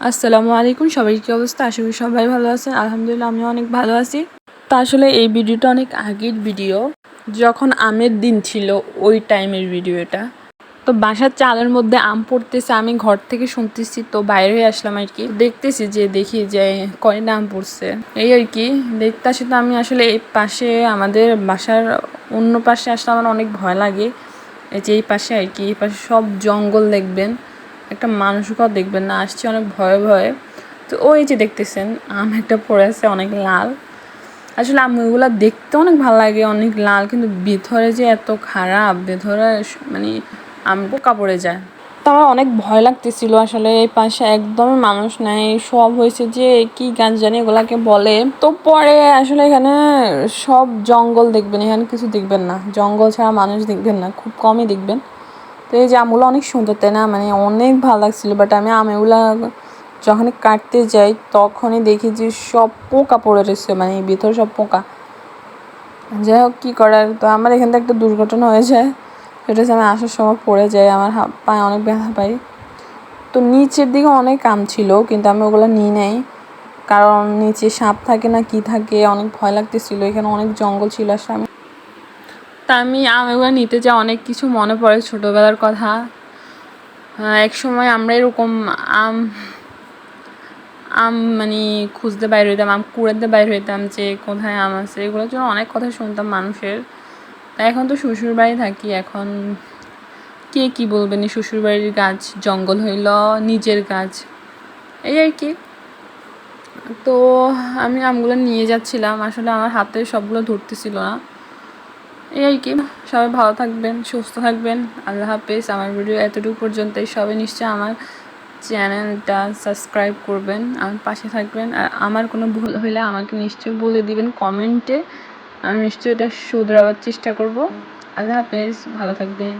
আসসালামু আলাইকুম, সবাই কি অবস্থা? আশা করি সবাই ভালো আছেন। আলহামদুলিল্লাহ আমিও অনেক ভালো আছি। তো আসলে এই ভিডিওটা অনেক আগের ভিডিও, যখন আমের দিন ছিল ওই টাইমের ভিডিও এটা। তো বাসার চালের মধ্যে আম পড়তেছে, আমি ঘর থেকে শুনতেছি, তো বাইরে হয়ে আসলাম আর কি। দেখতেছি দেখি যে কয়টা আম পড়ছে এই আর কি দেখতে আসি। তো আমি আসলে এই পাশে আমাদের বাসার অন্য পাশে আসলে আমার অনেক ভয় লাগে। এই যে এই পাশে আর কি, এই পাশে সব জঙ্গল দেখবেন, একটা মানুষকেও দেখবেন না, আসছে অনেক ভয়ে ভয়ে। তো ওই যে দেখতেছেন আম একটা পড়ে আছে অনেক লাল। আসলে আমগুলো দেখতে অনেক ভালো লাগে, অনেক লাল, কিন্তু ভিতরে যে এত খারাপ, ভেতরে মানে আম পোকা পড়ে যায়। তো আমার অনেক ভয় লাগতেছিল। আসলে এই পাশে একদমই মানুষ নাই, সব হয়েছে যে কি গাছ জানি এগুলাকে বলে। তো পরে আসলে এখানে সব জঙ্গল দেখবেন, এখানে কিছু দেখবেন না, জঙ্গল ছাড়া মানুষ দেখবেন না, খুব কমই দেখবেন। তো এই যে আমগুলো অনেক সুন্দর, তাই না? মানে অনেক ভালো লাগছিল। বাট আমি আমগুলা যখনই কাটতে যাই তখনই দেখি যে সব পোকা পড়ে রয়েছে, মানে ভিতরে সব পোকা। যাই হোক, কী করার। তো আমার এখান থেকে একটা দুর্ঘটনা হয়ে যায়, সেটা হচ্ছে আমি আসার সময় পড়ে যাই, আমার পায়ে অনেক ব্যথা পাই। তো নিচের দিকে অনেক আম ছিল, কিন্তু আমি ওগুলো নিই নাই, কারণ নিচে সাপ থাকে না কি থাকে, অনেক ভয় লাগতেছিল। এখানে অনেক জঙ্গল ছিল। আসলে আমি এগুলো নিতে যাই, অনেক কিছু মনে পড়ে ছোটোবেলার কথা। এক সময় আমরা এরকম আম আম মানে খুঁজতে বাইরে হইতাম, আম কুড়াতে বাইরে হইতাম যে কোথায় আম আছে, এগুলোর জন্য অনেক কথা শুনতাম মানুষের। তাই এখন তো শ্বশুরবাড়ি থাকি, এখন কে কী বলবেন, শ্বশুরবাড়ির গাছ জঙ্গল হইল, নিজের গাছ, এই আর কি। তো আমি আমগুলো নিয়ে যাচ্ছিলাম, আসলে আমার হাতে সবগুলো ধরতেছিল না, এই আর কি। সবাই ভালো থাকবেন, সুস্থ থাকবেন, আল্লাহ হাফেজ। আমার ভিডিও এতটুকু পর্যন্তই। সবাই নিশ্চয়ই আমার চ্যানেলটা সাবস্ক্রাইব করবেন, আমার পাশে থাকবেন। আর আমার কোনো ভুল হলে আমাকে নিশ্চয়ই বলে দিবেন কমেন্টে, আমি নিশ্চয়ই এটা শুধরাবার চেষ্টা করব। আল্লাহ হাফেজ, ভালো থাকবেন।